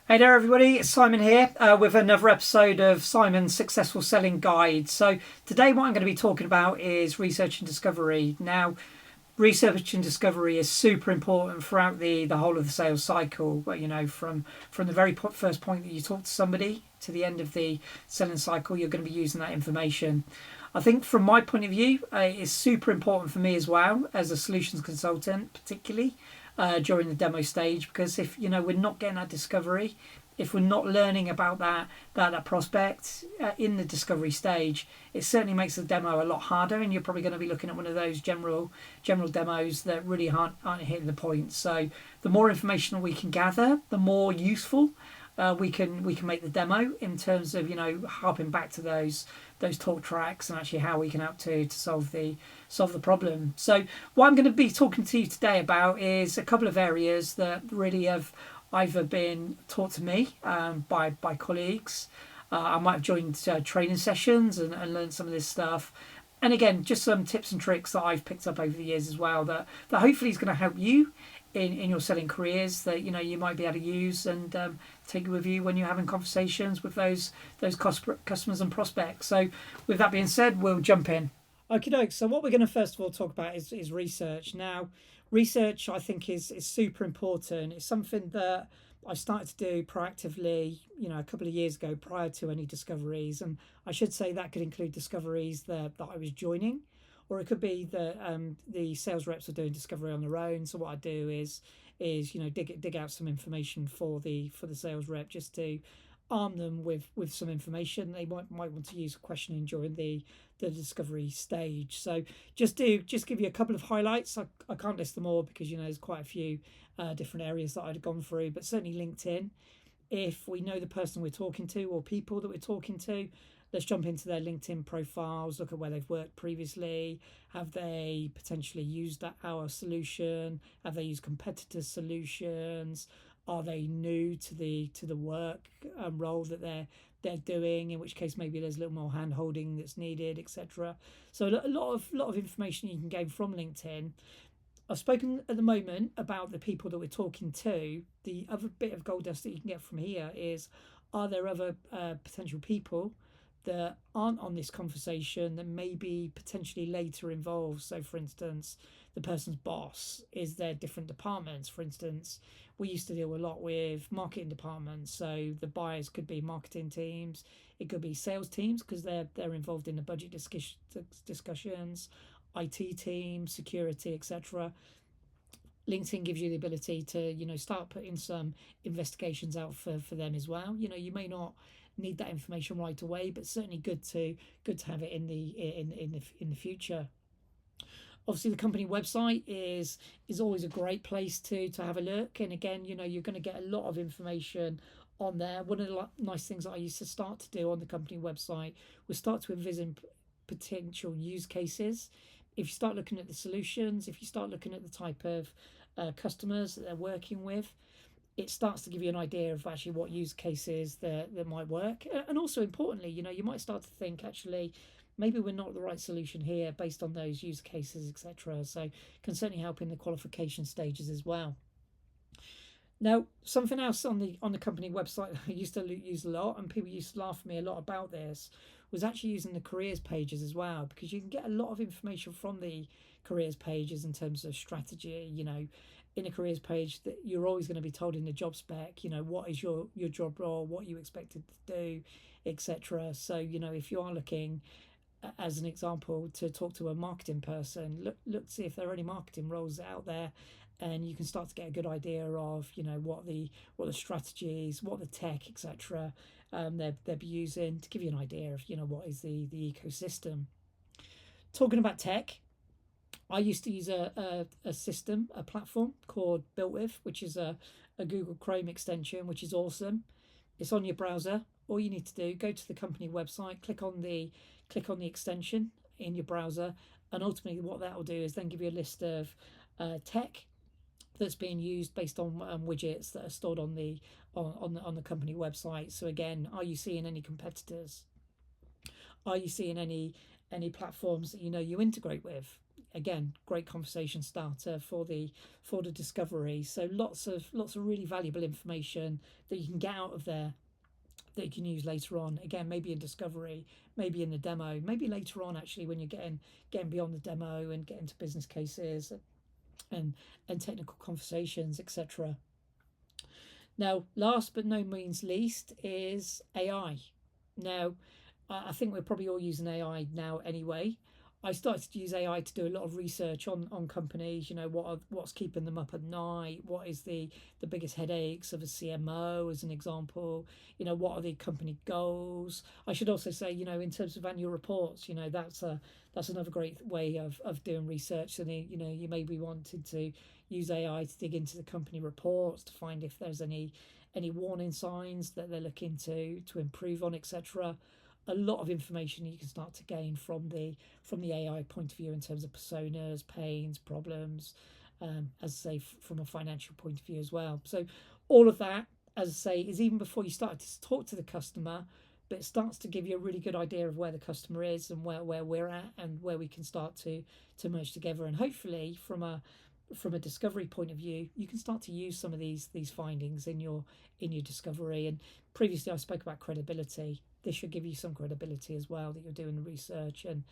Hey there, everybody. It's Simon here with another episode of Simon's Successful Selling Guide. So, today, what I'm going to be talking about is research and discovery. Now, research and discovery is super important throughout the whole of the sales cycle. From the very first point that you talk to somebody to the end of the selling cycle, you're going to be using that information. I think, from my point of view, it's super important for me as well as a solutions consultant, particularly during the demo stage, because if we're not getting that discovery, if we're not learning about that prospect in the discovery stage, it certainly makes the demo a lot harder, and you're probably going to be looking at one of those general demos that really aren't hitting the point. So the more information we can gather, the more useful we can make the demo in terms of harping back to those talk tracks and actually how we can help to solve the problem. So what I'm going to be talking to you today about is a couple of areas that really have either been taught to me by colleagues. I might have joined training sessions and learned some of this stuff. And again, just some tips and tricks that I've picked up over the years as well that hopefully is going to help you in your selling careers, that you might be able to use and take with you when you're having conversations with those customers and prospects. So with that being said, we'll jump in. Okay, doke. So what we're going to first of all talk about is research. Now, research I think is super important. It's something that I started to do proactively, a couple of years ago prior to any discoveries, and I should say that could include discoveries that I was joining, or it could be that the sales reps are doing discovery on their own. So what I do is dig out some information for the sales rep, just to arm them with some information they might want to use questioning during the discovery stage. So just give you a couple of highlights. I can't list them all because there's quite a few different areas that I'd gone through, but certainly LinkedIn. If we know the person we're talking to or people that we're talking to, let's jump into their LinkedIn profiles, look at where they've worked previously. Have they potentially used our solution? Have they used competitors' solutions? Are they new to the work role that they're doing? In which case, maybe there's a little more hand holding that's needed, etc. So a lot of information you can gain from LinkedIn. I've spoken at the moment about the people that we're talking to. The other bit of gold dust that you can get from here is, are there other potential people that aren't on this conversation that may be potentially later involved? So, for instance, the person's boss, is there different departments? For instance, we used to deal a lot with marketing departments, so the buyers could be marketing teams, it could be sales teams because they're involved in the budget discussions, IT teams, security, etc. LinkedIn gives you the ability to start putting some investigations out for them as well. You may not need that information right away, but certainly good to have it in the future. Obviously, the company website is always a great place to have a look, and again, you're going to get a lot of information on there. One of the nice things that I used to start to do on the company website was start to envision potential use cases. If you start looking at the solutions, if you start looking at the type of customers that they're working with, it starts to give you an idea of actually what use cases that might work. And also importantly, you might start to think, actually, maybe we're not the right solution here based on those use cases, etc. So can certainly help in the qualification stages as well. Now, something else on the company website that I used to use a lot, and people used to laugh at me a lot about this, was actually using the careers pages as well, because you can get a lot of information from the careers pages in terms of strategy. In a careers page, that you're always going to be told in the job spec, what is your job role, what you expected to do, etc. So if you are looking, as an example, to talk to a marketing person, look to see if there are any marketing roles out there, and you can start to get a good idea of what the strategies, what the tech, etc. They'll be using to give you an idea of what is the ecosystem. Talking about tech, I used to use a platform called BuiltWith, which is a Google Chrome extension, which is awesome. It's on your browser. All you need to do, go to the company website, click on the extension in your browser, and ultimately what that will do is then give you a list of tech that's being used based on widgets that are stored on the company website. So again, are you seeing any competitors? Are you seeing any platforms that you integrate with? again, great conversation starter for the discovery. So lots of really valuable information that you can get out of there that you can use later on. Again, maybe in discovery, maybe in the demo, maybe later on actually when you're getting beyond the demo and getting to business cases and technical conversations, etc. Now, last but no means least is AI. Now, I think we're probably all using AI now anyway. I started to use AI to do a lot of research on companies. What's keeping them up at night? What is the biggest headaches of a CMO, as an example? What are the company goals? I should also say, in terms of annual reports, that's another great way of doing research. And you may be wanting to use AI to dig into the company reports to find if there's any warning signs that they're looking to improve on, etc. A lot of information you can start to gain from the AI point of view in terms of personas, pains, problems, as I say, from a financial point of view as well. So all of that, as I say, is even before you start to talk to the customer, but it starts to give you a really good idea of where the customer is and where we're at and where we can start to merge together. And hopefully from a discovery point of view, you can start to use some of these findings in your discovery. And previously I spoke about credibility. This should give you some credibility as well, that you're doing the research and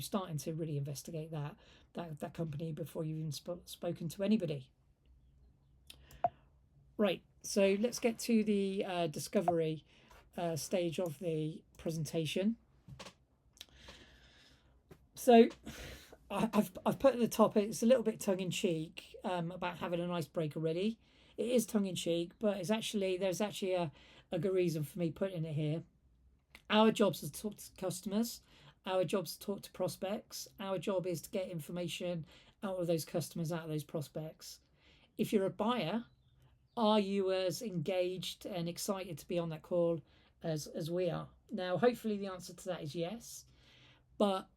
starting to really investigate that company before you've even spoken to anybody. Right, so let's get to the discovery stage of the presentation. So I've put at the top, it's a little bit tongue-in-cheek about having an icebreaker ready. It is tongue-in-cheek, but there's actually a good reason for me putting it here. Our job is to talk to customers. Our job is to talk to prospects. Our job is to get information out of those customers, out of those prospects. If you're a buyer, are you as engaged and excited to be on that call as we are? Now, hopefully the answer to that is yes, but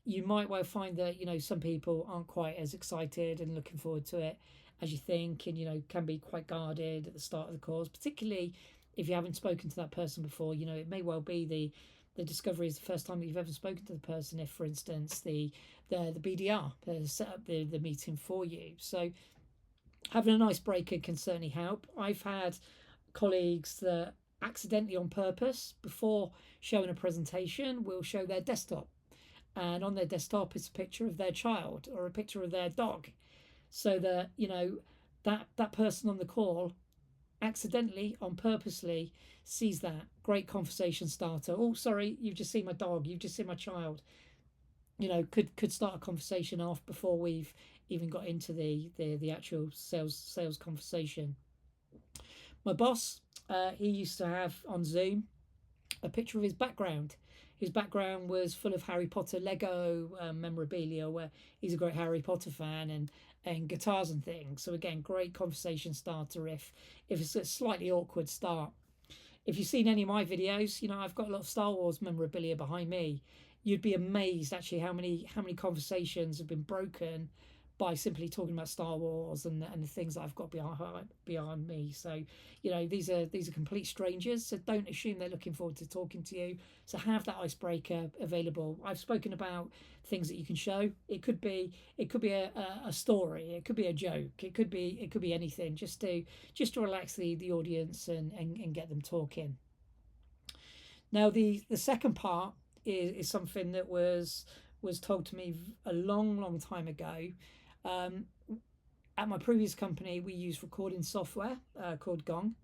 you might well find that some people aren't quite as excited and looking forward to it as you think, and can be quite guarded at the start of the calls, particularly if you haven't spoken to that person before. It may well be the discovery is the first time that you've ever spoken to the person, if for instance the BDR set up the meeting for you. So having an icebreaker can certainly help. I've had colleagues that accidentally, on purpose, before showing a presentation, will show their desktop, and on their desktop is a picture of their child or a picture of their dog, so that that person on the call accidentally, on purposely, sees that. Great conversation starter. Oh, sorry, you've just seen my dog, you've just seen my child. Could start a conversation off before we've even got into the actual sales conversation. My boss, he used to have on Zoom a picture of his background. His background was full of Harry Potter Lego memorabilia, where he's a great Harry Potter fan, and guitars and things. So again, great conversation starter if it's a slightly awkward start. If you've seen any of my videos, I've got a lot of Star Wars memorabilia behind me. You'd be amazed actually how many conversations have been broken by simply talking about Star Wars and the things that I've got behind me. So these are complete strangers, so don't assume they're looking forward to talking to you. So have that icebreaker available. I've spoken about things that you can show. It could be a story, it could be a joke, it could be anything, just to relax the audience and get them talking. Now the second part is something that was told to me a long time ago. At my previous company, we used recording software called Gong.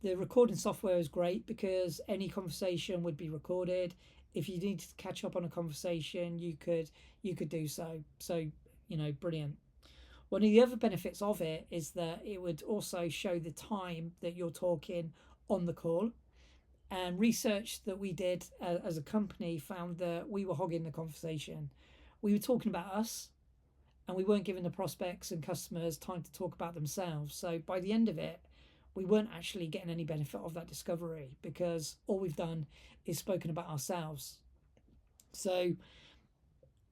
The recording software is great because any conversation would be recorded. If you needed to catch up on a conversation, you could do so. So brilliant. One of the other benefits of it is that it would also show the time that you're talking on the call. And research that we did as a company found that we were hogging the conversation. We were talking about us, and we weren't giving the prospects and customers time to talk about themselves. So by the end of it, we weren't actually getting any benefit of that discovery because all we've done is spoken about ourselves. So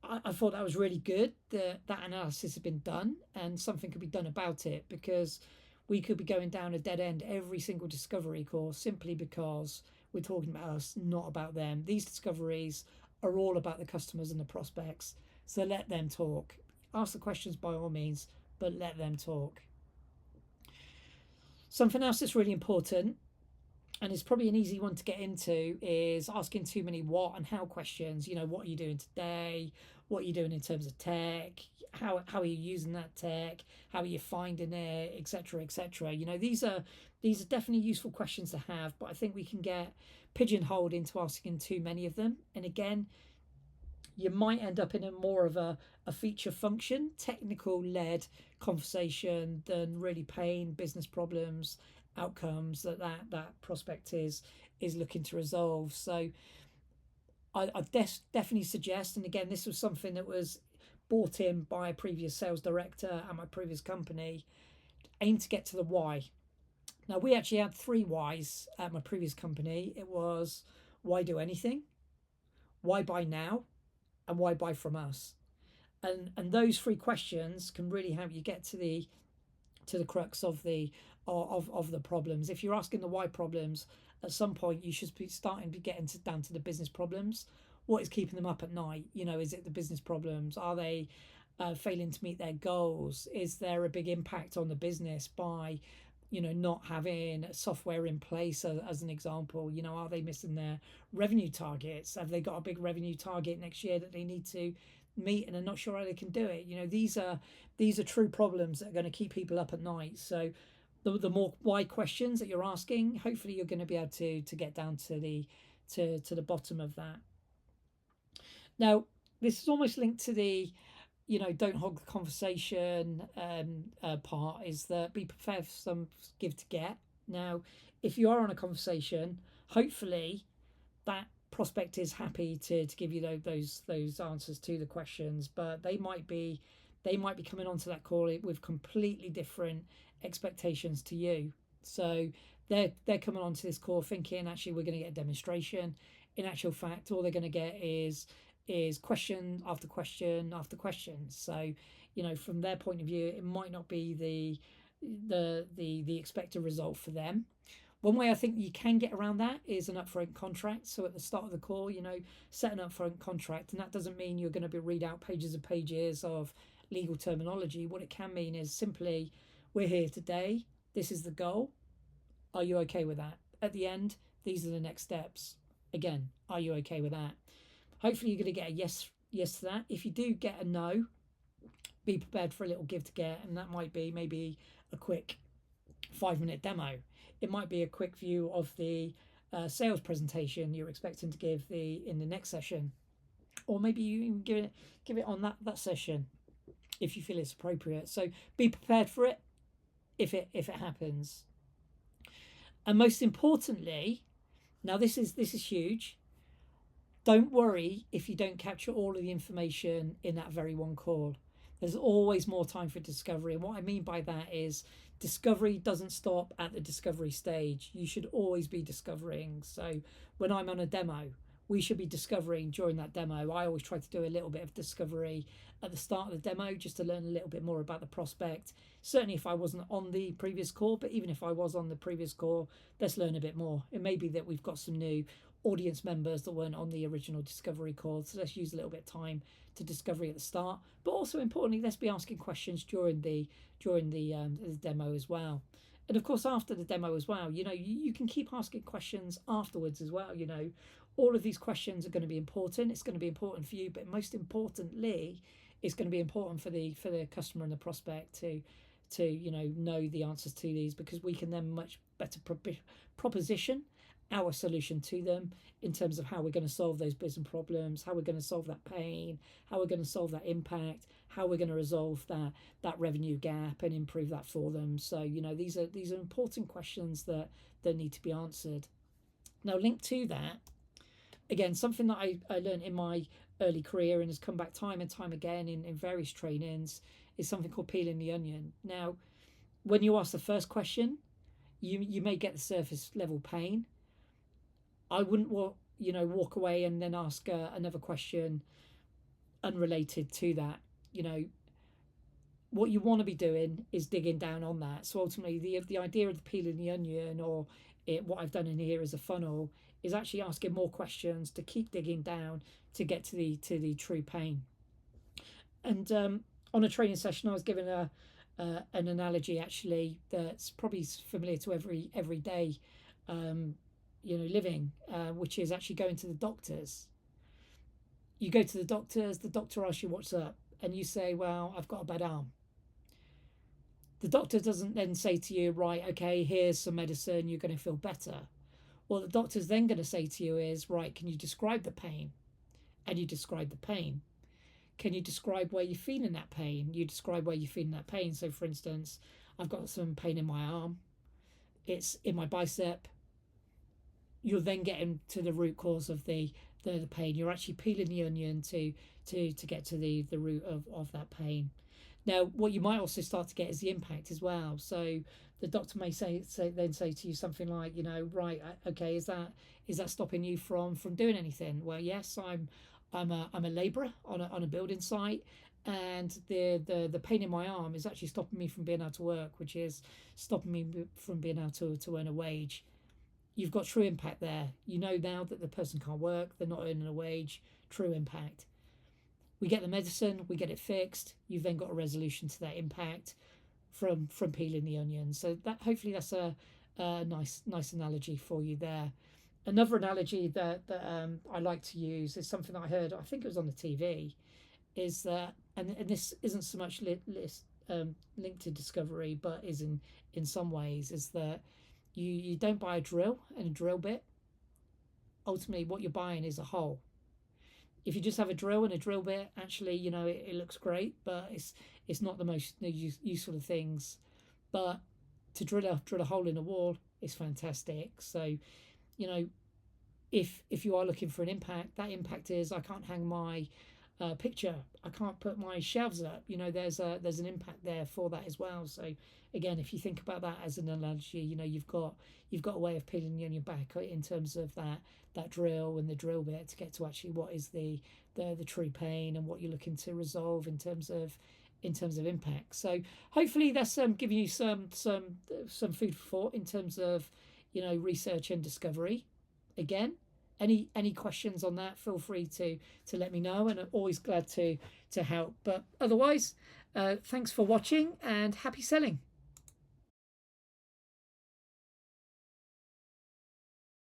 I thought that was really good that analysis had been done and something could be done about it, because we could be going down a dead end every single discovery course simply because we're talking about us, not about them. These discoveries are all about the customers and the prospects. So let them talk. Ask the questions by all means, but let them talk. Something else that's really important, and it's probably an easy one to get into, is asking too many what and how questions. What are you doing today? What are you doing in terms of tech? How are you using that tech? How are you finding it, etc., etc.? These are definitely useful questions to have, but I think we can get pigeonholed into asking too many of them. And again, you might end up in a more of a feature function, technical led conversation than really pain, business problems, outcomes that prospect is looking to resolve. So I definitely suggest, and again, this was something that was brought in by a previous sales director at my previous company, aim to get to the why. Now, we actually had three whys at my previous company. It was, why do anything? Why buy now? And why buy from us? And those three questions can really help you get to the crux of the problems. If you're asking the why problems, at some point you should be starting to get down to the business problems. What is keeping them up at night? Is it the business problems? Are they failing to meet their goals? Is there a big impact on the business by not having software in place, as an example? Are they missing their revenue targets? Have they got a big revenue target next year that they need to meet and are not sure how they can do it? These are true problems that are going to keep people up at night. So the more why questions that you're asking, hopefully you're going to be able to get down to the bottom of that. Now, this is almost linked to the don't hog the conversation part, is that be prepared for some give to get. Now, if you are on a conversation, hopefully that prospect is happy to give you those answers to the questions, but they might be coming onto that call with completely different expectations to you. So they're coming onto this call thinking, actually, we're going to get a demonstration. In actual fact, all they're going to get is question after question after question. So from their point of view, it might not be the expected result for them. One way I think you can get around that is an upfront contract. So at the start of the call, set an upfront contract, and that doesn't mean you're going to read out pages and pages of legal terminology. What it can mean is simply, we're here today, this is the goal, are you okay with that? At the end, these are the next steps. Again, are you okay with that? Hopefully you're going to get a yes to that. If you do get a no, be prepared for a little give to get, and that might be maybe a quick 5-minute demo. It might be a quick view of the sales presentation you're expecting to give in the next session, or maybe you even give it on that session if you feel it's appropriate. So be prepared for it if it happens. And most importantly, now this is huge, don't worry if you don't capture all of the information in that very one call. There's always more time for discovery. And what I mean by that is discovery doesn't stop at the discovery stage. You should always be discovering. So when I'm on a demo, we should be discovering during that demo. I always try to do a little bit of discovery at the start of the demo just to learn a little bit more about the prospect. Certainly if I wasn't on the previous call, but even if I was on the previous call, let's learn a bit more. It may be that we've got some new audience members that weren't on the original discovery call, so let's use a little bit of time to discovery at the start, but also importantly, let's be asking questions during the demo as well. And of course, after the demo as well, you can keep asking questions afterwards as well. All of these questions are going to be important. It's going to be important for you, but most importantly, it's going to be important for the customer and the prospect to know the answers to these, because we can then much better proposition our solution to them in terms of how we're going to solve those business problems, how we're going to solve that pain, how we're going to solve that impact, how we're going to resolve that revenue gap and improve that for them. So these are important questions that need to be answered. Now, linked to that, again, something that I learned in my early career and has come back time and time again in various trainings is something called peeling the onion. Now, when you ask the first question, you may get the surface level pain. I wouldn't walk away and then ask another question unrelated to that. What you want to be doing is digging down on that. So ultimately, the idea of the peeling the onion, or what I've done in here as a funnel, is actually asking more questions to keep digging down to get to the true pain. And on a training session, I was given an analogy actually that's probably familiar to everyday living, which is actually going to the doctors. You go to the doctors, the doctor asks you what's up, and you say, well, I've got a bad arm. The doctor doesn't then say to you, right, okay, here's some medicine, you're going to feel better. What the doctor's then going to say to you is, right, can you describe the pain? And you describe the pain. Can you describe where you're feeling that pain? You describe where you're feeling that pain. So, for instance, I've got some pain in my arm. It's in my bicep. You're then getting to the root cause of the pain. You're actually peeling the onion to get to the root of that pain. Now, what you might also start to get is the impact as well. So the doctor may say to you something like, right, okay, is that stopping you from doing anything? Well, yes, I'm a labourer on a building site, and the pain in my arm is actually stopping me from being able to work, which is stopping me from being able to earn a wage. You've got true impact there. You know now that the person can't work, they're not earning a wage. True impact. We get the medicine, we get it fixed. You've then got a resolution to that impact from peeling the onion. So that hopefully that's a nice analogy for you there. Another analogy that I like to use is something that I heard. I think it was on the TV. Is that and this isn't so much linked to discovery, but is in some ways is that you don't buy a drill and a drill bit. Ultimately, what you're buying is a hole. If you just have a drill and a drill bit, actually, it looks great, but it's not the most useful of things. But to drill a hole in a wall is fantastic. So, if you are looking for an impact, that impact is I can't hang my picture. I can't put my shelves up. There's an impact there for that as well. So again, if you think about that as an analogy, you've got a way of peeling the onion back in terms of that drill and the drill bit to get to actually what is the true pain and what you're looking to resolve in terms of impact. So hopefully that's giving you some food for thought in terms of research and discovery. Again, any questions on that, feel free to let me know, and I'm always glad to help. But otherwise, thanks for watching and happy selling.